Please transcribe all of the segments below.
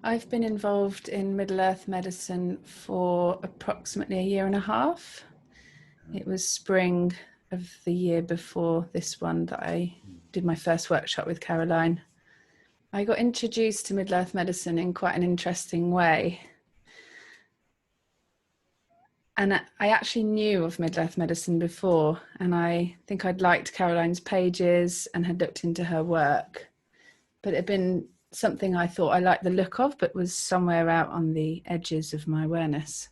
I've been involved in Middle Earth medicine for approximately a year and a half. It was spring of the year before this one that I did my first workshop with Caroline. I got introduced to Middle Earth medicine in quite an interesting way. And I actually knew of Middle Earth medicine before, and I think I'd liked Caroline's pages and had looked into her work. But it had been something I thought I liked the look of, but was somewhere out on the edges of my awareness.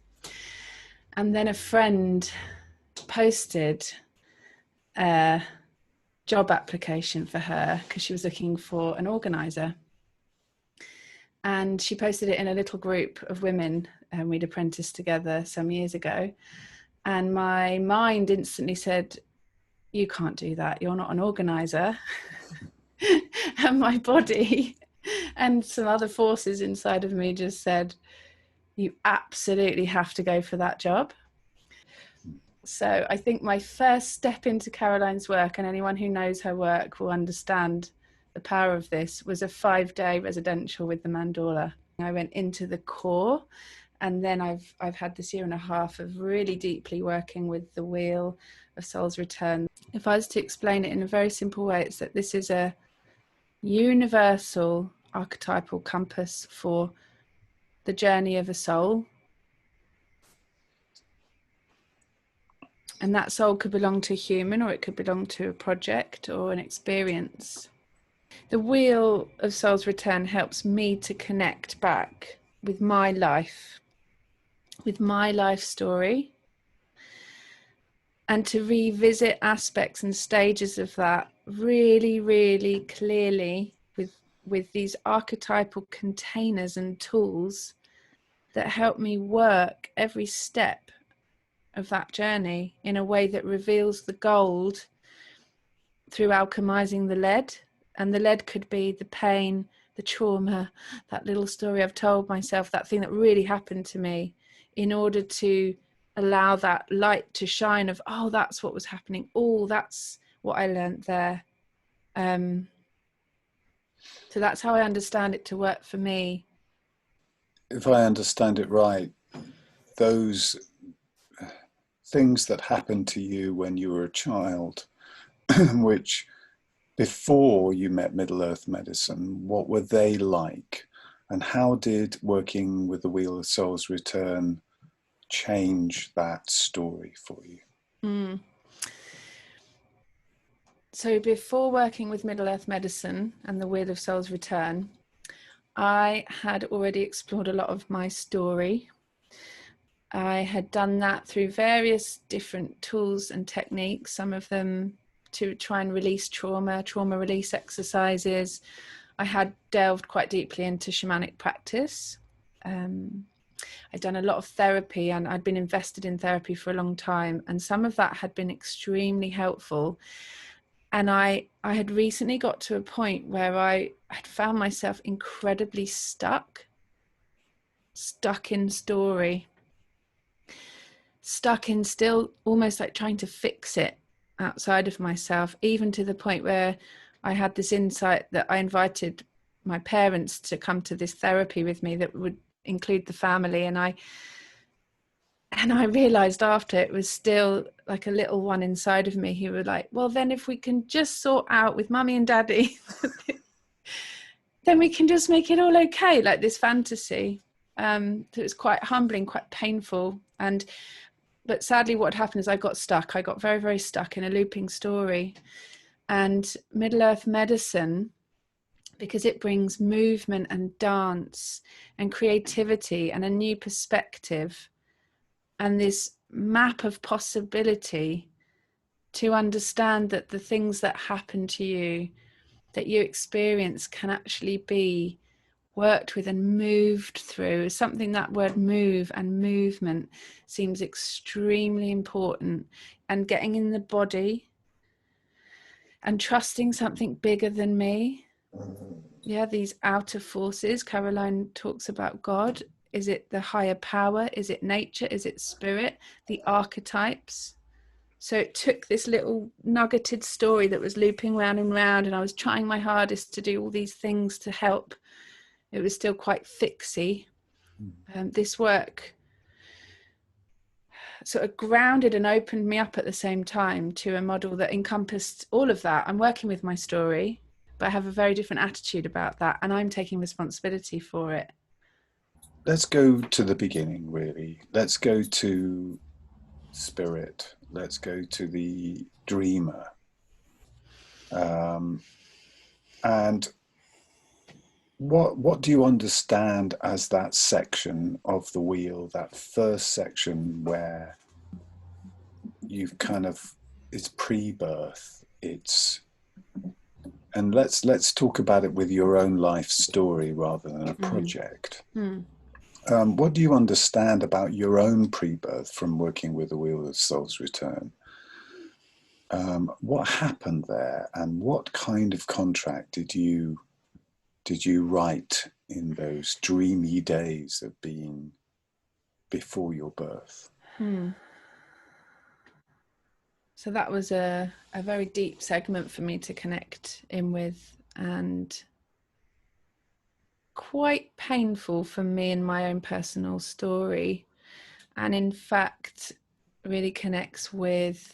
And then a friend posted a job application for her because she was looking for an organizer. And she posted it in a little group of women, and we'd apprenticed together some years ago. And my mind instantly said, you can't do that. You're not an organizer. And my body and some other forces inside of me just said, you absolutely have to go for that job. So I think my first step into Caroline's work, and anyone who knows her work will understand the power of this, was a 5-day residential with the mandorla. I went into the core, and then I've had this year and a half of really deeply working with the wheel of soul's return. If I was to explain it in a very simple way, it's that this is a universal archetypal compass for the journey of a soul. And that soul could belong to a human, or it could belong to a project or an experience. The wheel of soul's return helps me to connect back with my life story, and to revisit aspects and stages of that really, really clearly with these archetypal containers and tools that help me work every step of that journey in a way that reveals the gold through alchemizing the lead. And the lead could be the pain, the trauma, that little story I've told myself, that thing that really happened to me, in order to allow that light to shine of, oh, that's what was happening. Oh, that's what I learned there. So that's how I understand it to work for me. If I understand it right, those things that happened to you when you were a child, which before you met Middle Earth medicine, what were they like? And how did working with the Wheel of Soul's Return change that story for you? So before working with Middle Earth medicine and the Wheel of Soul's Return, I had already explored a lot of my story. I had done that through various different tools and techniques, some of them to try and release trauma release exercises. I had delved quite deeply into shamanic practice. I'd done a lot of therapy, and I'd been invested in therapy for a long time, and some of that had been extremely helpful. And I had recently got to a point where I had found myself incredibly stuck in story, stuck in still almost like trying to fix it outside of myself, even to the point where I had this insight that I invited my parents to come to this therapy with me that would include the family. And I realized after, it was still like a little one inside of me who were like, well, then if we can just sort out with mummy and daddy, then we can just make it all okay, like this fantasy. So it was quite humbling, quite painful. But sadly what happened is I got stuck. I got very, very stuck in a looping story. And Middle Earth medicine, because it brings movement and dance and creativity and a new perspective and this map of possibility, to understand that the things that happen to you, that you experience, can actually be worked with and moved through. Something, that word move and movement seems extremely important, and getting in the body and trusting something bigger than me. Yeah, these outer forces. Caroline talks about God. Is it the higher power? Is it nature? Is it spirit? The archetypes. So it took this little nuggeted story that was looping round and round, and I was trying my hardest to do all these things to help It was still quite fixy. This work sort of grounded and opened me up at the same time to a model that encompassed all of that. I'm working with my story, but I have a very different attitude about that, and I'm taking responsibility for it. Let's go to the beginning, really. Let's go to spirit. Let's go to the dreamer. And what do you understand as that section of the wheel, that first section where you've kind of, it's pre-birth, and let's talk about it with your own life story rather than a project. What do you understand about your own pre-birth from working with the Wheel of Soul's Return? What happened there, and what kind of contract did you write in those dreamy days of being before your birth? So that was a very deep segment for me to connect in with, and quite painful for me in my own personal story, and in fact really connects with,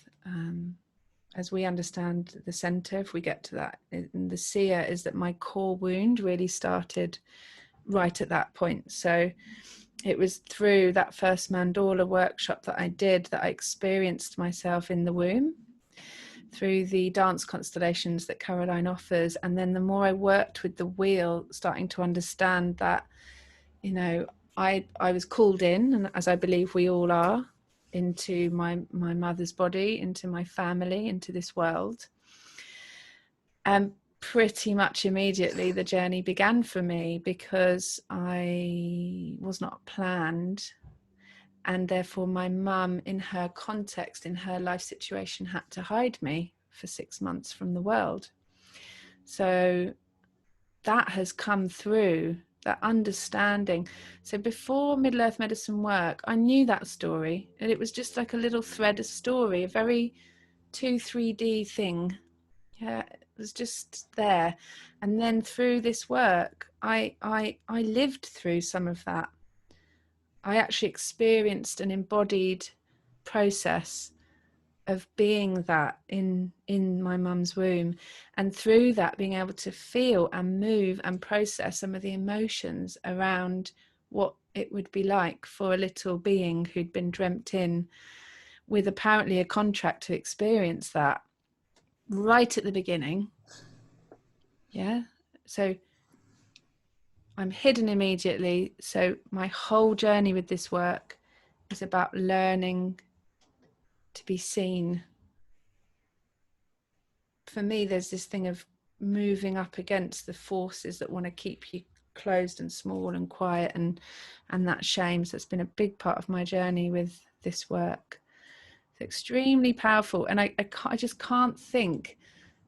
as we understand the center, if we get to that in the seer, is that my core wound really started right at that point. So it was through that first mandala workshop that I did that I experienced myself in the womb, through the dance constellations that Caroline offers. And then the more I worked with the wheel, starting to understand that, you know, I was called in, and as I believe we all are, into my mother's body, into my family, into this world. And pretty much immediately the journey began for me, because I was not planned, and therefore my mum, in her context, in her life situation, had to hide me for 6 months from the world. So that has come through, that understanding. So before Middle Earth Medicine work, I knew that story, and it was just like a little thread of story, a very 2-3D thing. Yeah, it was just there. And then through this work, I lived through some of that. I actually experienced an embodied process of being that in my mum's womb, and through that being able to feel and move and process some of the emotions around what it would be like for a little being who'd been dreamt in with apparently a contract to experience that right at the beginning. Yeah, so I'm hidden immediately. So my whole journey with this work is about learning to be seen. For me, there's this thing of moving up against the forces that want to keep you closed and small and quiet, and that shame. So it's been a big part of my journey with this work. It's extremely powerful, and I just can't think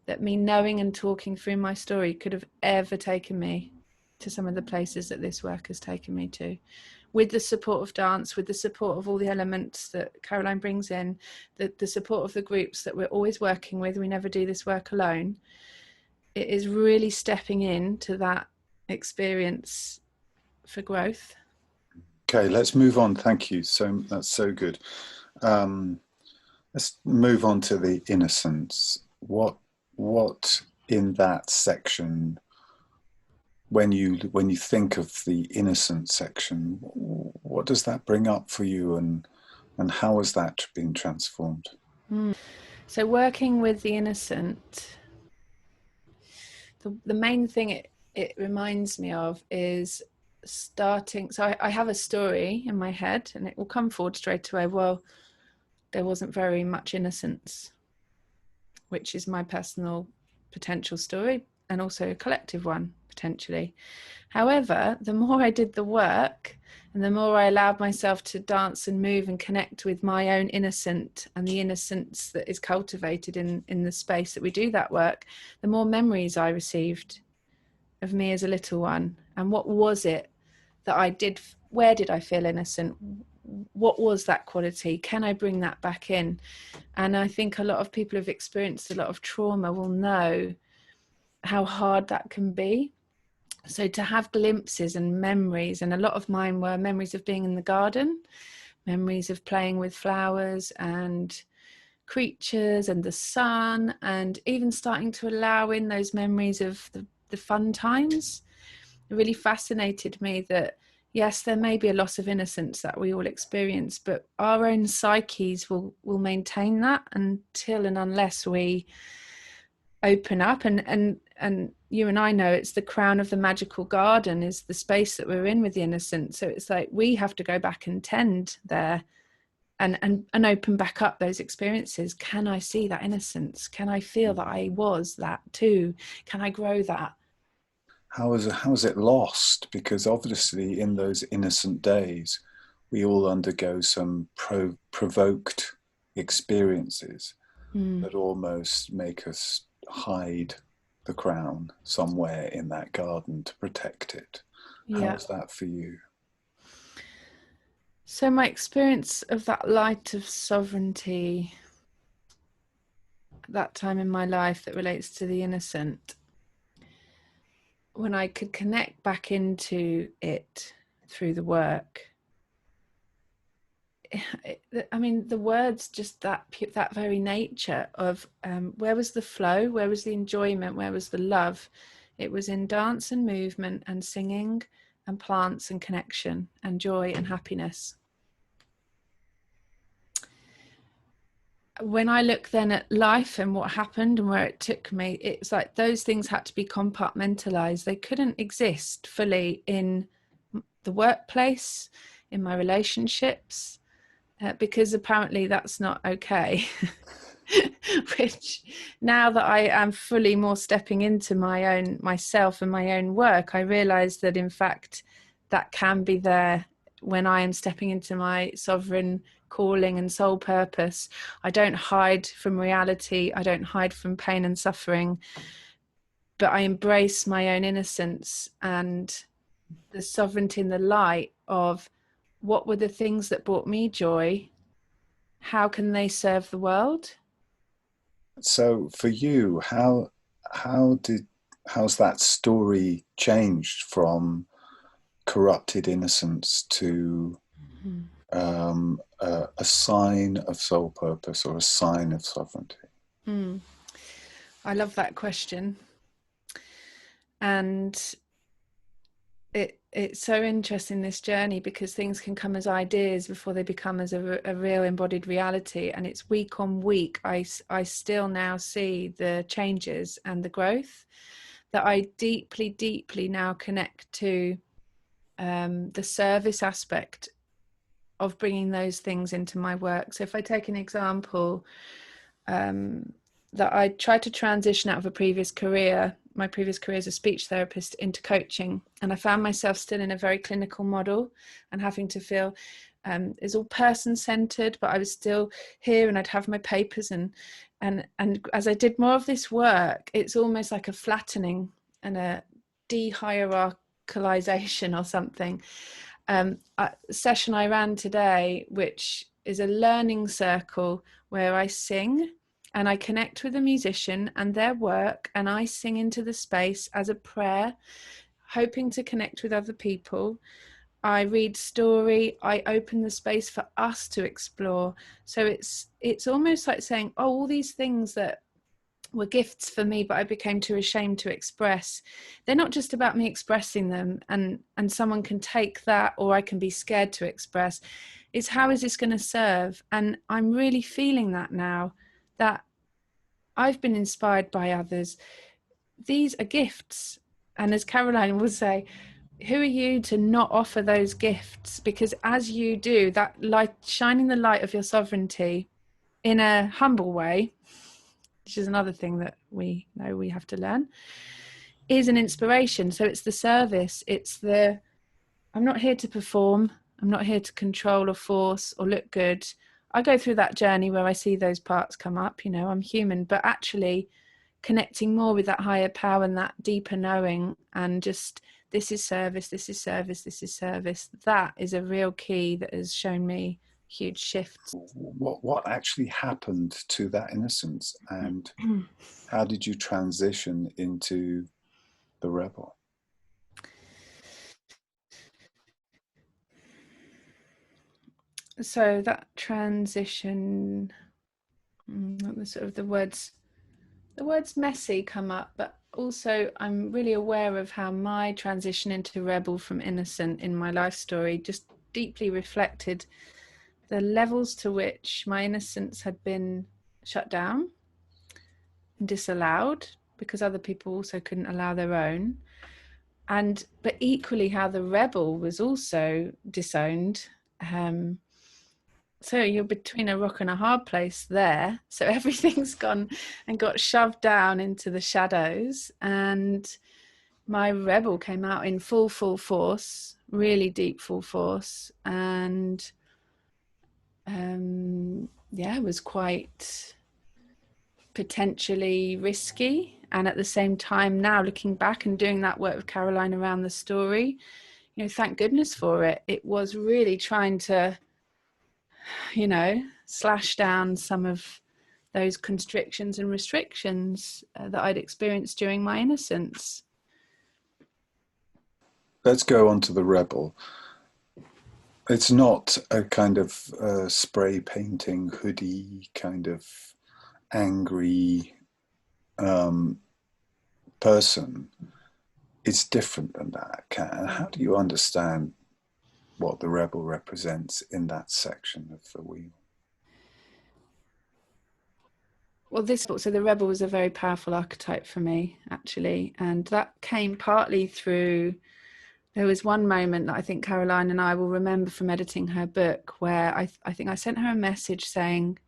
that me knowing and talking through my story could have ever taken me to some of the places that this work has taken me to, with the support of dance, with the support of all the elements that Caroline brings in, the support of the groups that we're always working with. We never do this work alone. It is really stepping into that experience for growth. Okay, let's move on. Thank you. So that's so good. Let's move on to the innocence. What in that section, when you think of the innocent section, what does that bring up for you, and how has that been transformed? So working with the innocent, the main thing it reminds me of is starting. So I have a story in my head, and it will come forward straight away. Well, there wasn't very much innocence, which is my personal potential story, and also a collective one potentially. However, the more I did the work, and the more I allowed myself to dance and move and connect with my own innocent and the innocence that is cultivated in the space that we do that work, the more memories I received of me as a little one. And what was it that I did? Where did I feel innocent? What was that quality? Can I bring that back in? And I think a lot of people who've experienced a lot of trauma will know how hard that can be. So to have glimpses and memories, and a lot of mine were memories of being in the garden, memories of playing with flowers and creatures and the sun, and even starting to allow in those memories of the fun times. It really fascinated me that, yes, there may be a loss of innocence that we all experience, but our own psyches will maintain that until and unless we open up. And you and I know it's the crown of the magical garden is the space that we're in with the innocent. So it's like we have to go back and tend there and open back up those experiences. Can I see that innocence? Can I feel that I was that too? Can I grow that? How is it lost? Because obviously, in those innocent days, we all undergo some provoked experiences Mm, that almost make us hide the crown somewhere in that garden to protect it. yeah. How's that for you? So my experience of that light of sovereignty at that time in my life that relates to the innocent, when I could connect back into it through the work. I mean, the words, just that very nature of where was the flow, where was the enjoyment, where was the love? It was in dance and movement and singing and plants and connection and joy and happiness. When I look then at life and what happened and where it took me, it's like those things had to be compartmentalized. They couldn't exist fully in the workplace, in my relationships, because apparently that's not okay. Which now that I am fully more stepping into my own myself and my own work, I realize that in fact that can be there when I am stepping into my sovereign calling and soul purpose. I don't hide from reality, I don't hide from pain and suffering, but I embrace my own innocence and the sovereignty and the light of what were the things that brought me joy, how can they serve the world. So for you, how did how's that story changed from corrupted innocence to a sign of soul purpose or a sign of sovereignty? Mm. I love that question. And it's so interesting, this journey, because things can come as ideas before they become as a real embodied reality. And it's week on week, I still now see the changes and the growth that I deeply, deeply now connect to the service aspect of bringing those things into my work. So if I take an example, that I tried to transition out of a previous career, my previous career as a speech therapist, into coaching. And I found myself still in a very clinical model and having to feel it's all person-centered, but I was still here and I'd have my papers and as I did more of this work, it's almost like a flattening and a de-hierarchalization or something. A session I ran today, which is a learning circle where I sing and I connect with a musician and their work, and I sing into the space as a prayer, hoping to connect with other people. I read story, I open the space for us to explore. So it's almost like saying, oh, all these things that were gifts for me but I became too ashamed to express, they're not just about me expressing them and someone can take that, or I can be scared to express. It's how is this going to serve? And I'm really feeling that now, that I've been inspired by others. These are gifts, and as Caroline will say, who are you to not offer those gifts? Because as you do that, light, shining the light of your sovereignty in a humble way, which is another thing that we know we have to learn, is an inspiration. So it's the service, it's the, I'm not here to perform, I'm not here to control or force or look good. I go through that journey where I see those parts come up, you know, I'm human, but actually connecting more with that higher power and that deeper knowing, and just this is service, this is service, this is service. That is a real key that has shown me huge shifts. What actually happened to that innocence, and how did you transition into the rebel? So that transition, the sort of the words messy come up, but also I'm really aware of how my transition into rebel from innocent in my life story just deeply reflected the levels to which my innocence had been shut down and disallowed because other people also couldn't allow their own, and but equally how the rebel was also disowned. So you're between a rock and a hard place there. So everything's gone and got shoved down into the shadows. And my rebel came out in full force, really deep full force. And yeah, it was quite potentially risky. And at the same time, now looking back and doing that work with Caroline around the story, thank goodness for it. It was really trying to, slash down some of those constrictions and restrictions that I'd experienced during my innocence. Let's go on to the rebel. It's not a kind of spray painting, hoodie, kind of angry person. It's different than that. How do you understand what the rebel represents in that section of the wheel? Well, so the rebel was a very powerful archetype for me, actually. And that came partly through, there was one moment that I think Caroline and I will remember from editing her book where I think I sent her a message saying,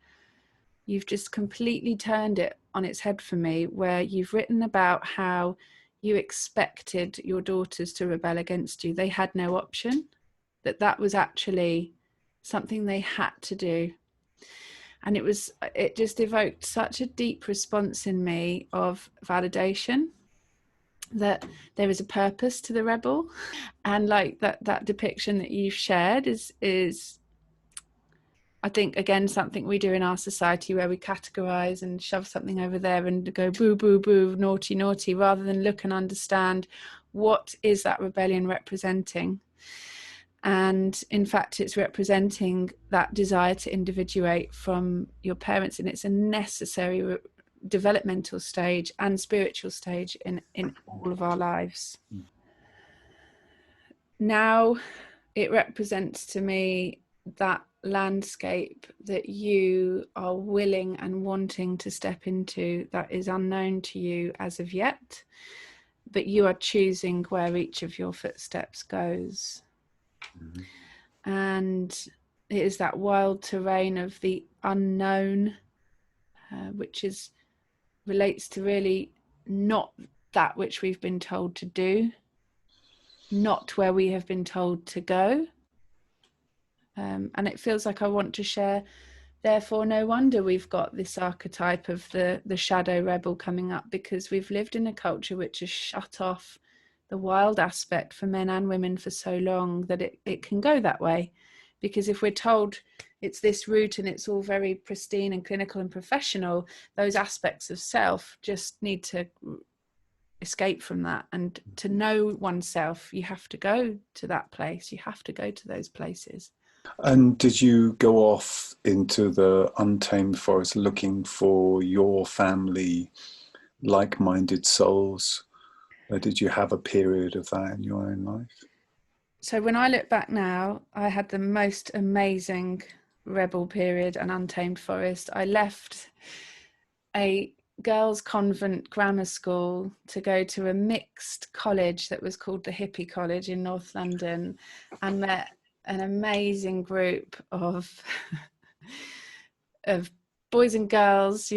you've just completely turned it on its head for me, where you've written about how you expected your daughters to rebel against you. They had no option, that was actually something they had to do. And it just evoked such a deep response in me of validation that there is a purpose to the rebel. And like that depiction that you've shared is I think, again, something we do in our society where we categorize and shove something over there and go boo, boo, boo, naughty, naughty, rather than look and understand what is that rebellion representing. And in fact, it's representing that desire to individuate from your parents, and it's a necessary developmental stage and spiritual stage in all of our lives. Now it represents to me that landscape that you are willing and wanting to step into that is unknown to you as of yet, but you are choosing where each of your footsteps goes. Mm-hmm. And it is that wild terrain of the unknown, which relates to really not that which we've been told to do, not where we have been told to go. And it feels like I want to share, therefore no wonder we've got this archetype of the shadow rebel coming up, because we've lived in a culture which has shut off the wild aspect for men and women for so long that it can go that way. Because if we're told it's this route and it's all very pristine and clinical and professional, those aspects of self just need to escape from that. And to know oneself, you have to go to that place. You have to go to those places. And did you go off into the untamed forest looking for your family, like-minded souls? Or did you have a period of that in your own life? So when I look back now, I had the most amazing rebel period and untamed forest. I left a girls' convent grammar school to go to a mixed college that was called the Hippie College in North London, and met an amazing group of boys and girls,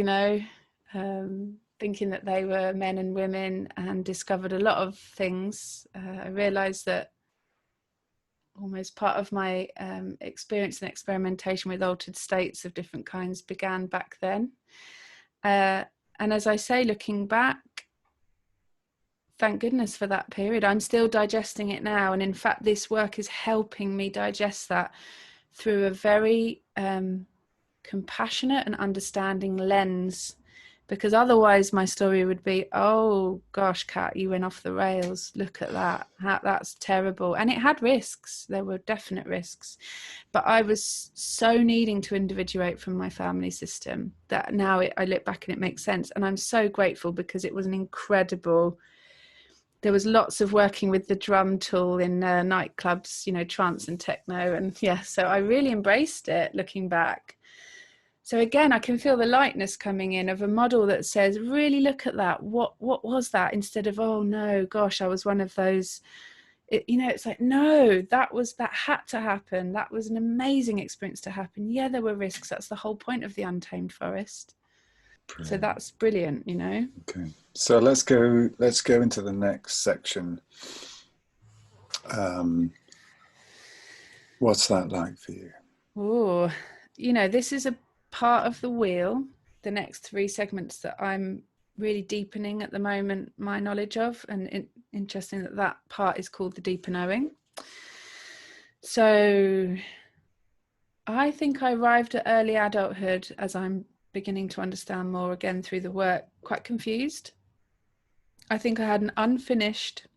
thinking that they were men and women, and discovered a lot of things. I realized that almost part of my experience and experimentation with altered states of different kinds began back then. And as I say, looking back, thank goodness for that period. I'm still digesting it now. And in fact, this work is helping me digest that through a very compassionate and understanding lens, because otherwise my story would be, oh gosh, Kat, you went off the rails. Look at that. That's terrible. And it had risks. There were definite risks. But I was so needing to individuate from my family system that now I look back and it makes sense. And I'm so grateful, because it was an incredible, there was lots of working with the drum tool in nightclubs, you know, trance and techno. And yeah, so I really embraced it looking back. So again, I can feel the lightness coming in of a model that says, really look at that. What was that? Instead of, oh no, gosh, I was one of those. You know, it's like, no, that had to happen. That was an amazing experience to happen. Yeah, there were risks. That's the whole point of the Untamed Forest. Brilliant. So that's brilliant, you know. Okay, so let's go into the next section. What's that like for you? Oh, you know, this is a part of the wheel, the next 3 segments, that I'm really deepening at the moment my knowledge of, and interesting that part is called the deeper knowing. So I think I arrived at early adulthood, as I'm beginning to understand more again through the work, quite confused. I think I had an unfinished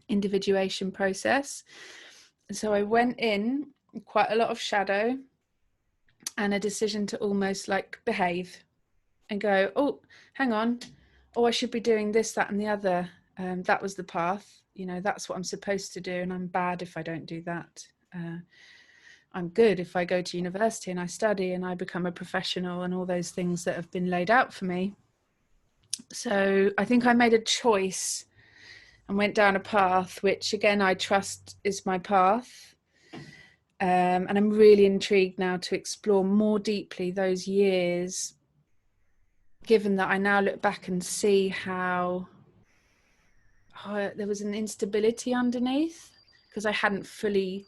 individuation process. So I went in quite a lot of shadow and a decision to almost like behave and go, oh, hang on, oh, I should be doing this, that, and the other. That was the path, you know, that's what I'm supposed to do, and I'm bad if I don't do that. I'm good if I go to university and I study and I become a professional, and all those things that have been laid out for me. So I think I made a choice and went down a path which, again, I trust is my path. And I'm really intrigued now to explore more deeply those years, given that I now look back and see how there was an instability underneath, because I hadn't fully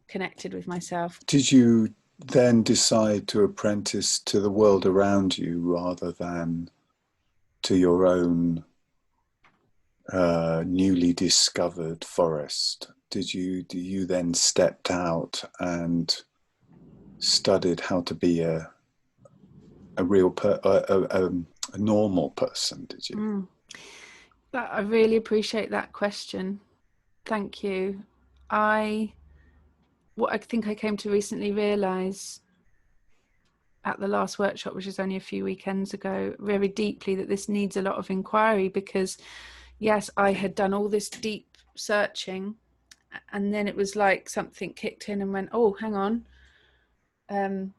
connected with myself. Did you then decide to apprentice to the world around you rather than to your own newly discovered forest? Do you then stepped out and studied how to be a normal person? Did you? I really appreciate that question. Thank you. What I think I came to recently realize at the last workshop, which was only a few weekends ago, very deeply, that this needs a lot of inquiry, because yes, I had done all this deep searching, and then it was like something kicked in and went, oh, hang on. And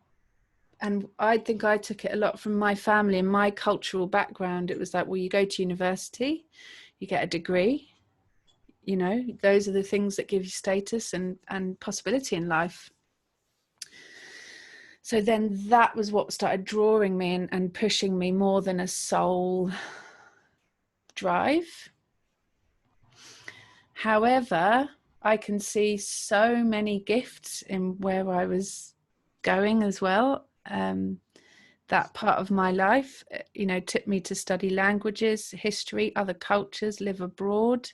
I think I took it a lot from my family and my cultural background. It was like, well, you go to university, you get a degree, you know, those are the things that give you status and possibility in life. So then that was what started drawing me and pushing me more than a soul drive. However, I can see so many gifts in where I was going as well. That part of my life, you know, took me to study languages, history, other cultures, live abroad.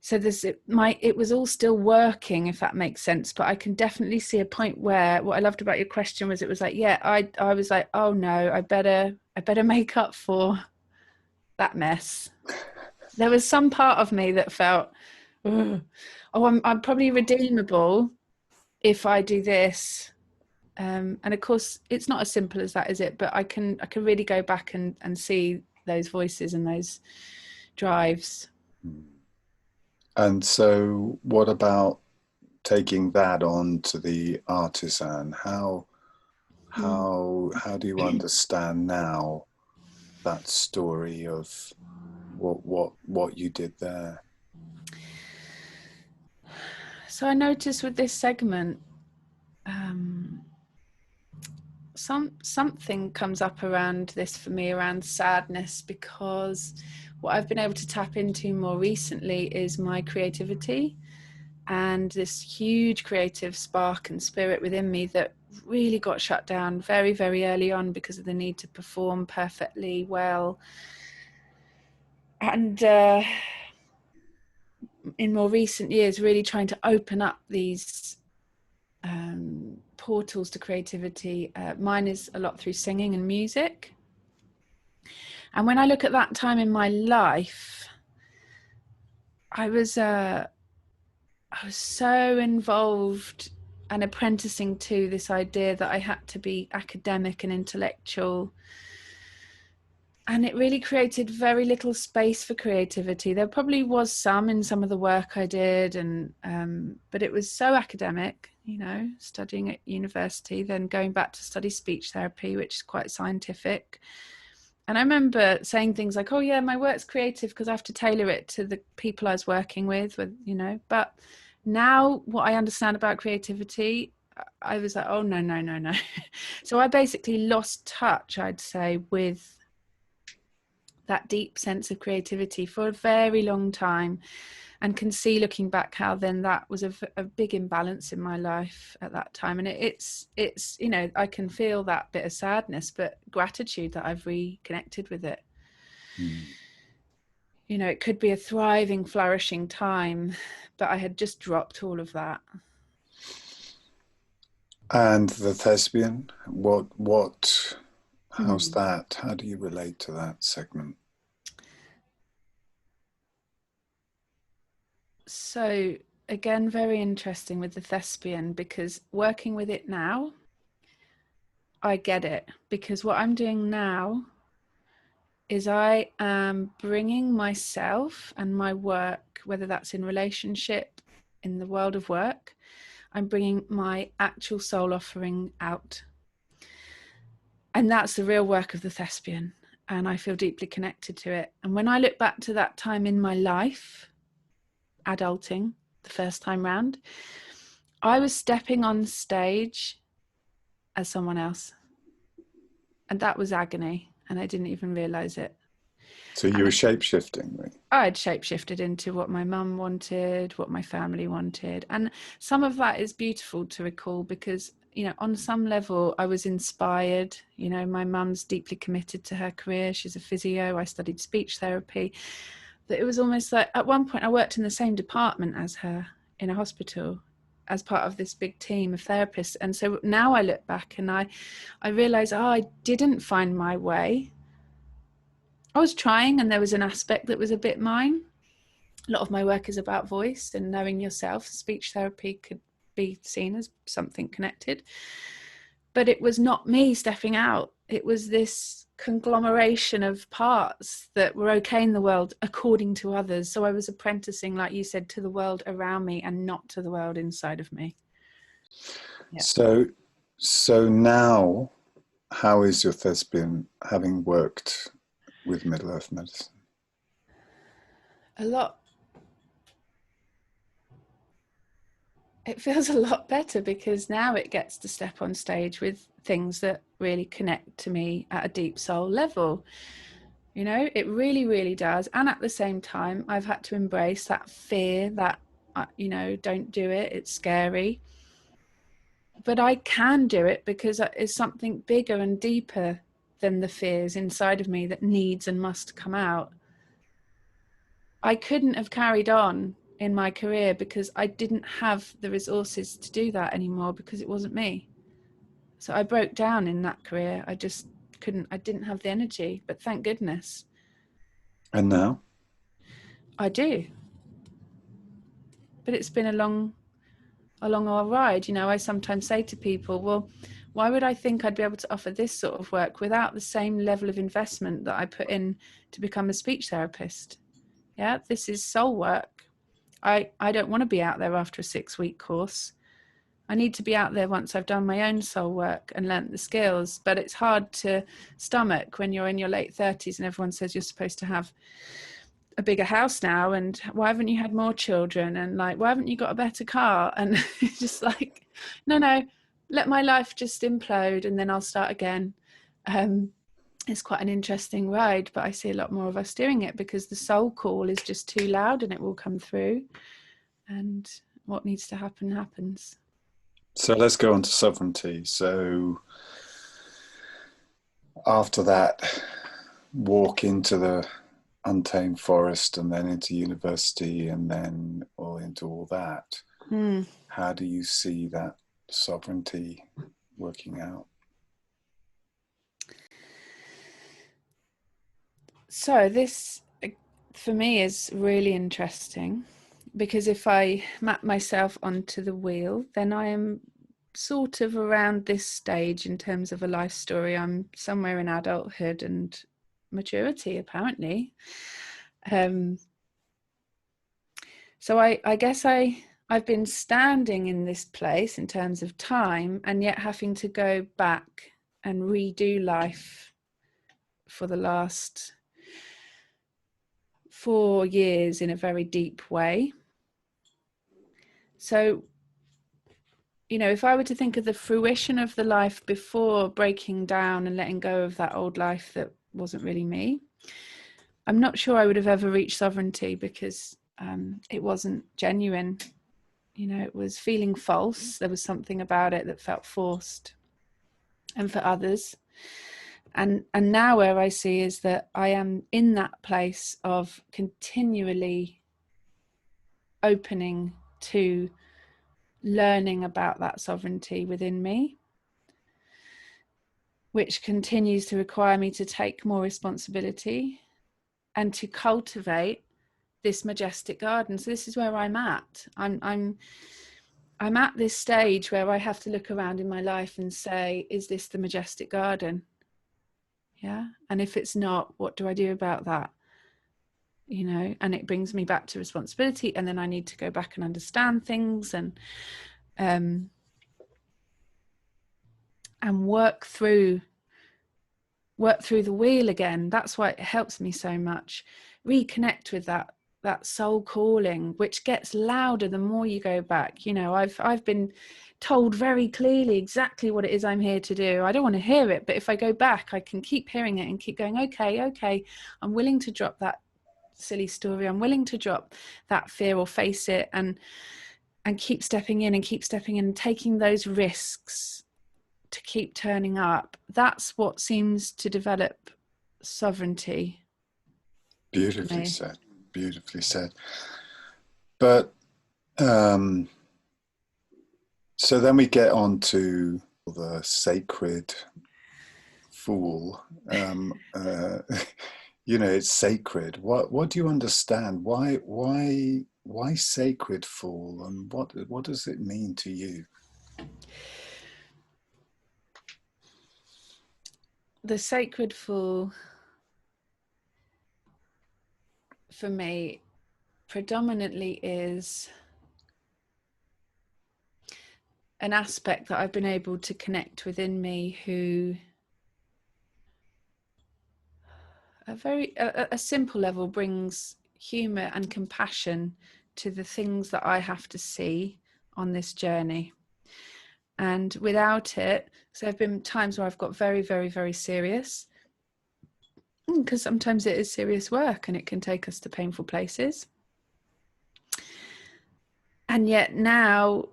So it was all still working, if that makes sense. But I can definitely see a point where, what I loved about your question was, it was like, yeah, I was like, oh no, I better make up for that mess. There was some part of me that felt, oh, I'm probably redeemable if I do this. And of course, it's not as simple as that, is it? But I can really go back and see those voices and those drives. And so, what about taking that on to the artisan? How do you understand now that story of what you did there? So I noticed with this segment, something comes up around this for me, around sadness, because what I've been able to tap into more recently is my creativity and this huge creative spark and spirit within me that really got shut down very, very early on because of the need to perform perfectly well. And in more recent years, really trying to open up these portals to creativity. Mine is a lot through singing and music. And when I look at that time in my life, I was so involved and apprenticing to this idea that I had to be academic and intellectual. And it really created very little space for creativity. There probably was some in some of the work I did, but it was so academic, you know, studying at university, then going back to study speech therapy, which is quite scientific. And I remember saying things like, oh yeah, my work's creative because I have to tailor it to the people I was working with, you know. But now what I understand about creativity, I was like, oh no, no, no, no. So I basically lost touch, I'd say, with that deep sense of creativity for a very long time, and can see looking back how then that was a big imbalance in my life at that time. And it's you know, I can feel that bit of sadness, but gratitude that I've reconnected with it. You know, it could be a thriving, flourishing time, but I had just dropped all of that. And the thespian, how's that? How do you relate to that segment? So again, very interesting with the thespian, because working with it now, I get it, because what I'm doing now is I am bringing myself and my work, whether that's in relationship, in the world of work, I'm bringing my actual soul offering out. And that's the real work of the thespian. And I feel deeply connected to it. And when I look back to that time in my life, adulting, the first time round, I was stepping on stage as someone else. And that was agony. And I didn't even realize it. So you were shape-shifting, really? I'd shapeshifted into what my mum wanted, what my family wanted. And some of that is beautiful to recall because, you know, on some level I was inspired. You know, my mum's deeply committed to her career. She's a physio. I studied speech therapy. That it was almost like at one point I worked in the same department as her in a hospital as part of this big team of therapists. And so now I look back and I realize, oh, I didn't find my way. I was trying, and there was an aspect that was a bit mine. A lot of my work is about voice and knowing yourself. Speech therapy could be seen as something connected, but it was not me stepping out. It was this conglomeration of parts that were okay in the world according to others. So I was apprenticing, like you said, to the world around me and not to the world inside of me. Yeah. So now, how is your thespian, having worked with Middle Earth medicine? A lot. It feels a lot better because now it gets to step on stage with things that really connect to me at a deep soul level. You know, it really, really does. And at the same time, I've had to embrace that fear that, you know, don't do it. It's scary. But I can do it because it's something bigger and deeper than the fears inside of me that needs and must come out. I couldn't have carried on in my career because I didn't have the resources to do that anymore because it wasn't me. So I broke down in that career. I just couldn't, I didn't have the energy, but thank goodness. And now? I do. But it's been a long ride. You know, I sometimes say to people, well, why would I think I'd be able to offer this sort of work without the same level of investment that I put in to become a speech therapist? Yeah, this is soul work. I don't want to be out there after a 6-week course. I need to be out there once I've done my own soul work and learnt the skills. But it's hard to stomach when you're in your late 30s and everyone says you're supposed to have a bigger house now, and why haven't you had more children, and like, why haven't you got a better car? And it's just like, no, let my life just implode and then I'll start again. It's quite an interesting ride, but I see a lot more of us doing it because the soul call is just too loud and it will come through, and what needs to happen happens. So let's go on to sovereignty. So after that walk into the untamed forest and then into university and then into all that, how do you see that sovereignty working out? So this, for me, is really interesting, because if I map myself onto the wheel, then I am sort of around this stage in terms of a life story. I'm somewhere in adulthood and maturity, apparently. Um, so I guess I've been standing in this place in terms of time, and yet having to go back and redo life for the last 4 years in a very deep way. So, if I were to think of the fruition of the life before breaking down and letting go of that old life that wasn't really me, I'm not sure I would have ever reached sovereignty, because it wasn't genuine. It was feeling false. There was something about it that felt forced, and for others. And now where I see is that I am in that place of continually opening to learning about that sovereignty within me, which continues to require me to take more responsibility and to cultivate this majestic garden. So this is where I'm at. I'm at this stage where I have to look around in my life and say, is this the majestic garden? Yeah. And if it's not, what do I do about that? And it brings me back to responsibility, and then I need to go back and understand things and work through the wheel again. That's why it helps me so much. Reconnect with that soul calling, which gets louder the more you go back. I've been told very clearly exactly what it is I'm here to do. I don't want to hear it, but if I go back, I can keep hearing it and keep going, okay, I'm willing to drop that silly story. I'm willing to drop that fear or face it, and keep stepping in and taking those risks to keep turning up. That's what seems to develop sovereignty. Beautifully said. Beautifully said. But so then we get on to the sacred fool. It's sacred. What do you understand? Why sacred fool, and what does it mean to you? The sacred fool, for me, predominantly is an aspect that I've been able to connect within me, who a simple level brings humor and compassion to the things that I have to see on this journey. And without it, so there have been times where I've got very, very, very serious, because sometimes it is serious work and it can take us to painful places. And yet now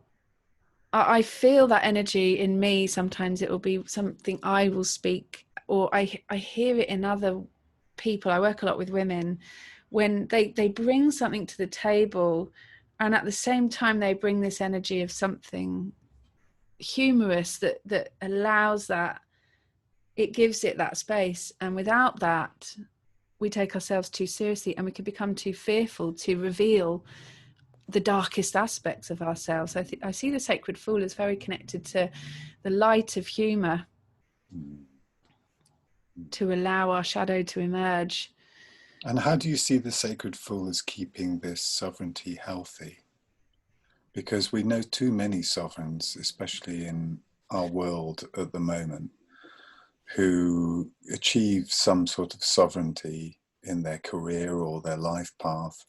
I feel that energy in me. Sometimes it will be something I will speak, or I hear it in other people. I work a lot with women, when they bring something to the table, and at the same time they bring this energy of something humorous that allows that, it gives it that space. And without that, we take ourselves too seriously, and we can become too fearful to reveal the darkest aspects of ourselves. I see the sacred fool as very connected to the light of humor, to allow our shadow to emerge. And how do you see the sacred fool as keeping this sovereignty healthy? Because we know too many sovereigns, especially in our world at the moment, who achieve some sort of sovereignty in their career or their life path,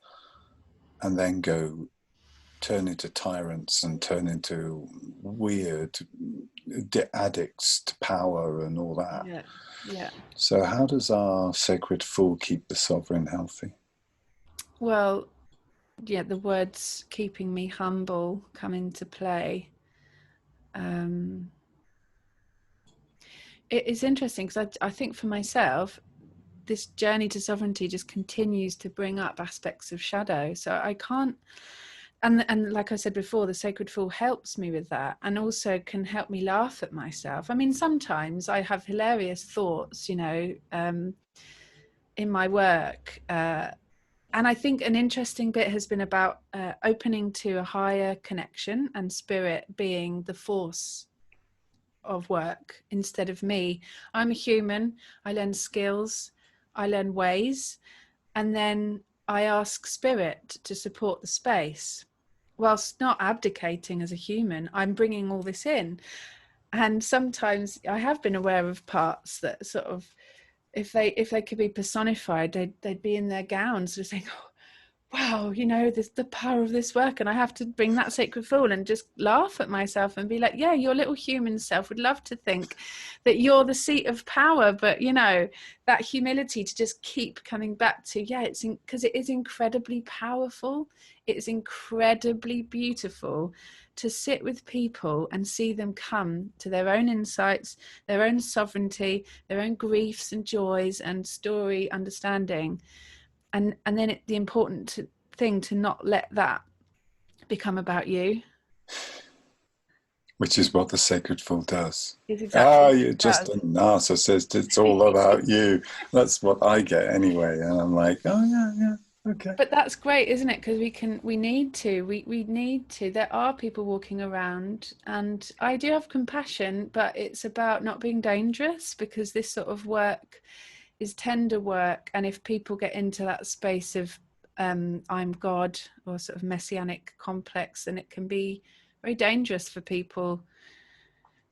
and then turn into tyrants and turn into weird addicts to power and all that. Yeah. So how does our sacred fool keep the sovereign healthy? Well, yeah, the words keeping me humble come into play. It is interesting, because I think for myself, this journey to sovereignty just continues to bring up aspects of shadow. So I can't, and like I said before, the sacred fool helps me with that, and also can help me laugh at myself. I mean, sometimes I have hilarious thoughts, in my work. And I think an interesting bit has been about opening to a higher connection and spirit being the force of work instead of me. I'm a human. I learn skills. I learn ways. And then I ask spirit to support the space. Whilst not abdicating as a human, I'm bringing all this in. And sometimes I have been aware of parts that sort of, if they could be personified, they'd be in their gowns just saying, oh, wow, you know, this, the power of this work. And I have to bring that sacred fool and just laugh at myself and be like, yeah, your little human self would love to think that you're the seat of power. But, you know, that humility to just keep coming back to, yeah, it's because it is incredibly powerful. It's incredibly beautiful to sit with people and see them come to their own insights, their own sovereignty, their own griefs and joys and story understanding. And then the important thing to not let that become about you, Which is what the sacred fool does. is exactly Ah, what you're it just does. a narcissist. It's all about you. That's what I get anyway. And I'm like, oh yeah, yeah, okay. But that's great, isn't it? Because we need to, we need to. There are people walking around, and I do have compassion, but it's about not being dangerous, because this sort of work is tender work. And if people get into that space of I'm God, or sort of messianic complex, then it can be very dangerous for people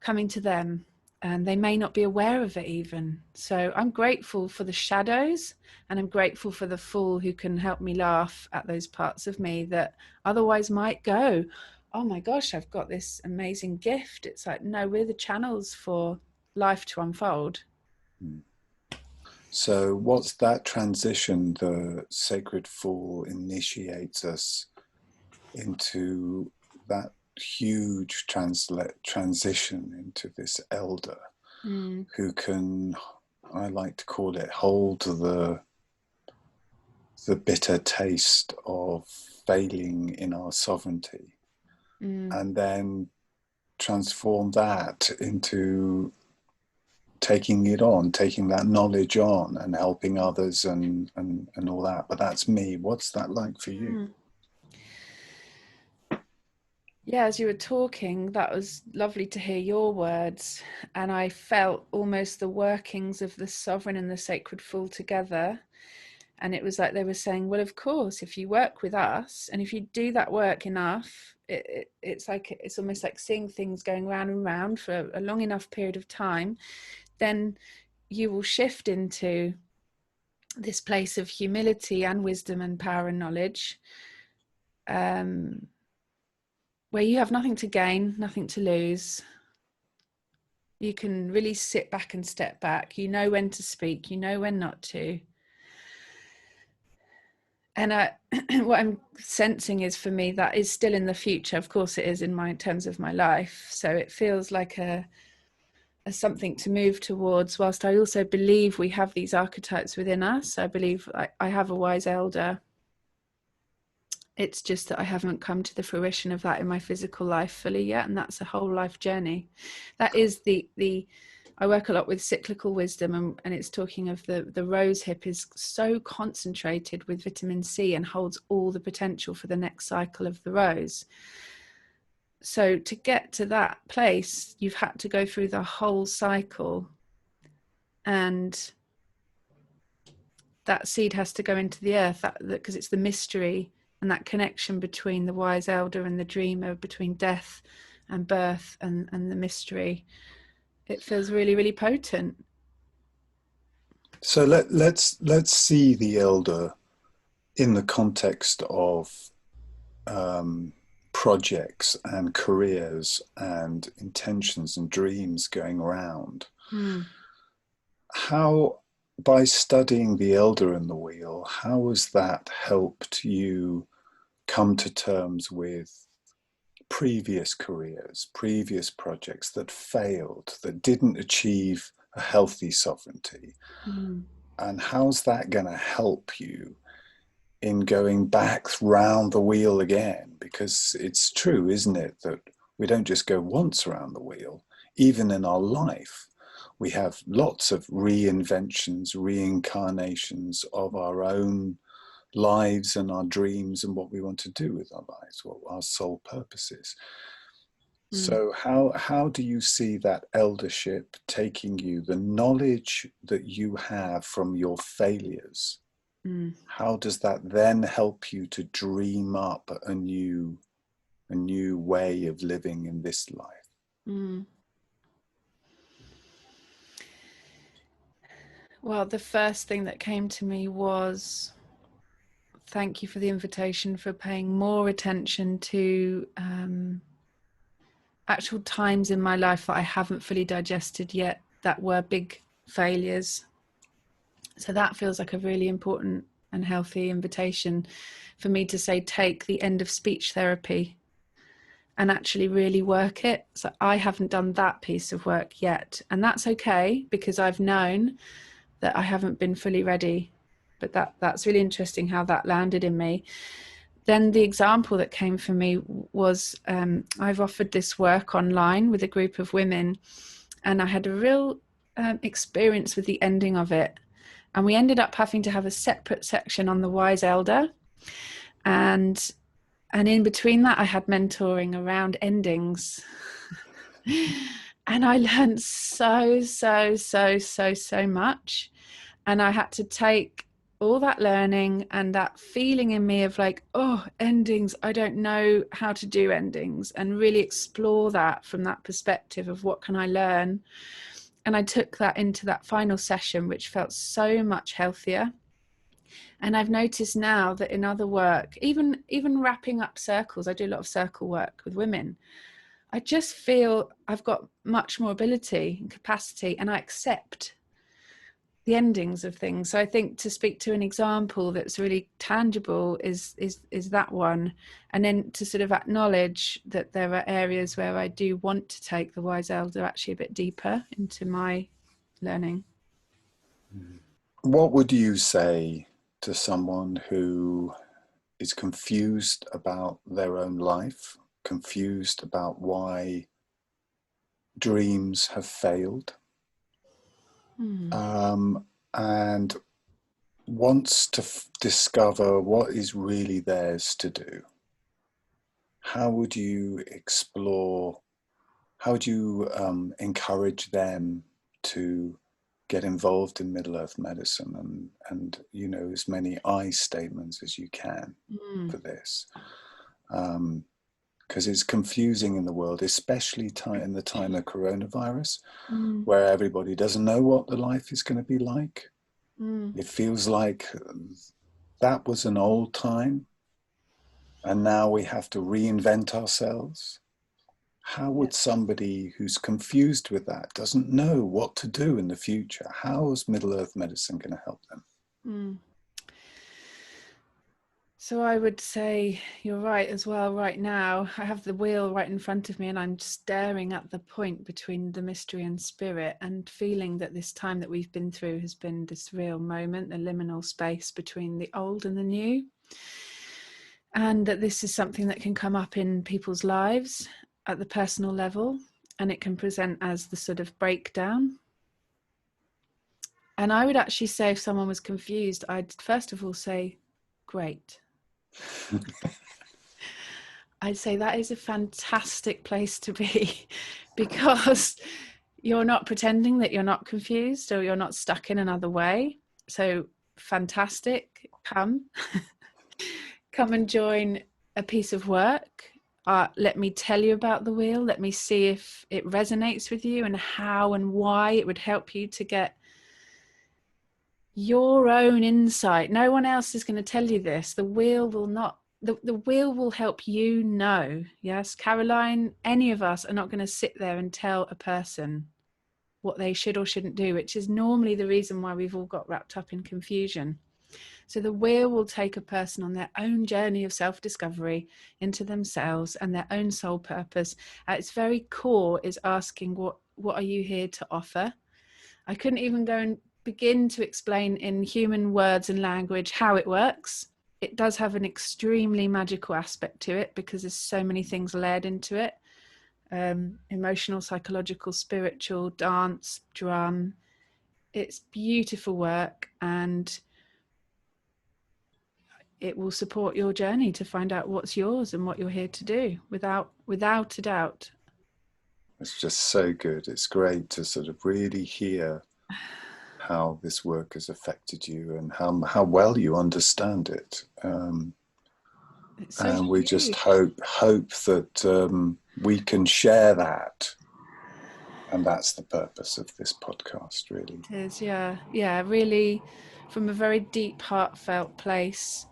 coming to them, and they may not be aware of it even. So I'm grateful for the shadows, and I'm grateful for the fool who can help me laugh at those parts of me that otherwise might go, oh my gosh, I've got this amazing gift. It's like, no, we're the channels for life to unfold. So what's that transition? The sacred fool initiates us into that huge transition into this elder who can, I like to call it, hold the bitter taste of failing in our sovereignty, and then transform that into taking it on, taking that knowledge on and helping others and all that. But that's me. What's that like for you? Yeah, as you were talking, that was lovely to hear your words. And I felt almost the workings of the sovereign and the sacred fool together. And it was like they were saying, well, of course, if you work with us and if you do that work enough, it's like, it's almost like seeing things going round and round for a long enough period of time, then you will shift into this place of humility and wisdom and power and knowledge, where you have nothing to gain, nothing to lose. You can really sit back and step back. You know when to speak, you know when not to. And what I'm sensing is, for me, that is still in the future. Of course it is in my terms of my life. So it feels like a something to move towards, whilst I also believe we have these archetypes within us. I believe I have a wise elder. It's just that I haven't come to the fruition of that in my physical life fully yet. And that's a whole life journey. That is I work a lot with cyclical wisdom, and it's talking of the rose hip is so concentrated with vitamin C and holds all the potential for the next cycle of the rose. So to get to that place, you've had to go through the whole cycle, and that seed has to go into the earth, because it's the mystery and that connection between the wise elder and the dreamer, between death and birth and the mystery. It feels really, really potent. So let's see the elder in the context of projects and careers and intentions and dreams going around. How, by studying the elder in the wheel, how has that helped you come to terms with previous careers, previous projects that failed, that didn't achieve a healthy sovereignty? And how's that going to help you in going back round the wheel again? Because it's true, isn't it, that we don't just go once around the wheel. Even in our life, we have lots of reinventions, reincarnations of our own lives and our dreams and what we want to do with our lives, what our soul purpose is. So how do you see that eldership taking you, the knowledge that you have from your failures? How does that then help you to dream up a new way of living in this life? Well, the first thing that came to me was, thank you for the invitation, for paying more attention to actual times in my life that I haven't fully digested yet, that were big failures. So that feels like a really important and healthy invitation for me to say, take the end of speech therapy and actually really work it. So I haven't done that piece of work yet. And that's okay, because I've known that I haven't been fully ready. But that's really interesting how that landed in me. Then the example that came for me was, I've offered this work online with a group of women, and I had a real experience with the ending of it. And we ended up having to have a separate section on the wise elder. And in between that, I had mentoring around endings. And I learned so much. And I had to take all that learning and that feeling in me of like, oh, endings, I don't know how to do endings, and really explore that from that perspective of what can I learn. And I took that into that final session, which felt so much healthier. And I've noticed now that in other work, even wrapping up circles, I do a lot of circle work with women, I just feel I've got much more ability and capacity, and I accept the endings of things. So I think to speak to an example that's really tangible is that one, and then to sort of acknowledge that there are areas where I do want to take the wise elder actually a bit deeper into my learning. What would you say to someone who is confused about their own life, confused about why dreams have failed, and wants to discover what is really theirs to do? How would you explore, how would you encourage them to get involved in Middle Earth medicine, and you know, as many I statements as you can for this? Because it's confusing in the world, especially in the time of coronavirus, where everybody doesn't know what the life is going to be like. It feels like that was an old time, and now we have to reinvent ourselves. How would somebody who's confused with that, doesn't know what to do in the future, how is Middle Earth medicine going to help them? So I would say you're right as well. Right now, I have the wheel right in front of me, and I'm staring at the point between the mystery and spirit, and feeling that this time that we've been through has been this real moment, the liminal space between the old and the new. And that this is something that can come up in people's lives at the personal level, and it can present as the sort of breakdown. And I would actually say, if someone was confused, I'd first of all say, great. I'd say that is a fantastic place to be, because you're not pretending that you're not confused or you're not stuck in another way. So fantastic. Come and join a piece of work. Let me tell you about the wheel. Let me see if it resonates with you, and how and why it would help you to get your own insight. No one else is going to tell you this. The wheel will not. The wheel will help you know. Yes, Caroline, any of us are not going to sit there and tell a person what they should or shouldn't do, which is normally the reason why we've all got wrapped up in confusion. So the wheel will take a person on their own journey of self-discovery into themselves and their own soul purpose. At its very core is asking, what are you here to offer? I couldn't even go and begin to explain in human words and language how it works. It does have an extremely magical aspect to it, because there's so many things layered into it. emotional, psychological, spiritual, dance, drum. It's beautiful work, and it will support your journey to find out what's yours and what you're here to do, without a doubt. It's just so good. It's great to sort of really hear how this work has affected you and how well you understand it. It's so And we huge. just hope that we can share that. And that's the purpose of this podcast, really. It is, yeah, really, from a very deep, heartfelt place.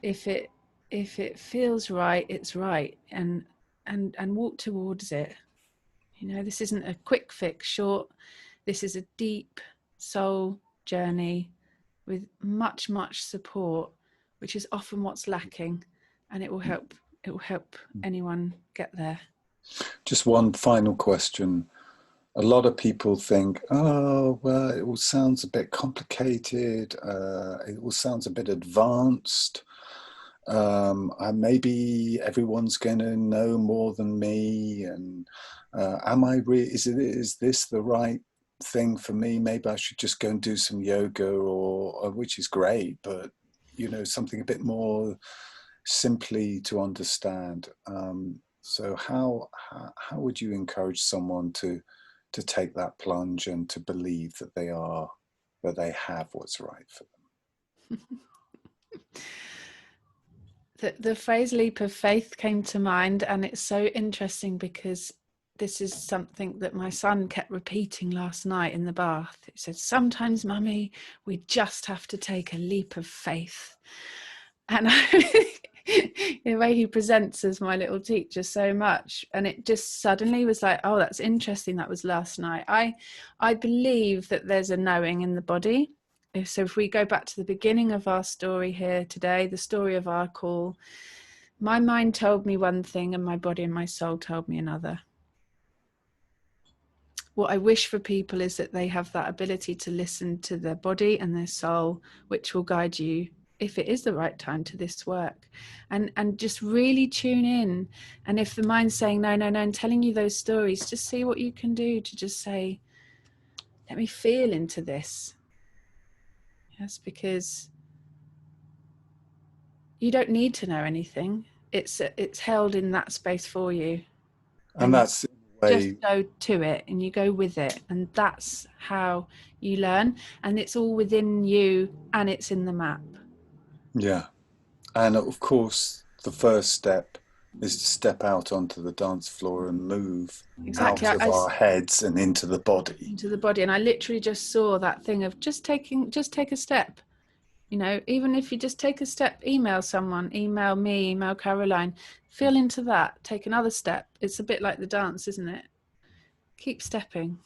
If it feels right, it's right, and walk towards it. This isn't a quick fix, short. This is a deep soul journey with much support, which is often what's lacking, and it will help anyone get there. Just one final question. A lot of people think, oh, well, it all sounds a bit complicated. It all sounds a bit advanced. Maybe everyone's going to know more than me. And is this the right thing for me? Maybe I should just go and do some yoga, or which is great, but something a bit more simply to understand. So how would you encourage someone to take that plunge and to believe that they have what's right for them? The phrase leap of faith came to mind, and it's so interesting because this is something that my son kept repeating last night in the bath. He said, sometimes, Mummy, we just have to take a leap of faith. And the way he presents as my little teacher so much, and it just suddenly was like, oh, that's interesting. That was last night. I believe that there's a knowing in the body. So if we go back to the beginning of our story here today, the story of our call, my mind told me one thing and my body and my soul told me another. What I wish for people is that they have that ability to listen to their body and their soul, which will guide you, if it is the right time, to this work, and just really tune in. And if the mind's saying no, and telling you those stories, just see what you can do to just say, let me feel into this. Yes, because you don't need to know anything. It's held in that space for you, And that's just go to it and you go with it, and that's how you learn. And it's all within you, and it's in the map. Yeah. And of course, the first step is to step out onto the dance floor and move Exactly. out of our heads and into the body. Into the body. And I literally just saw that thing of just take a step. Even if you just take a step, email someone, email me, email Caroline, feel into that, take another step. It's a bit like the dance, isn't it? Keep stepping.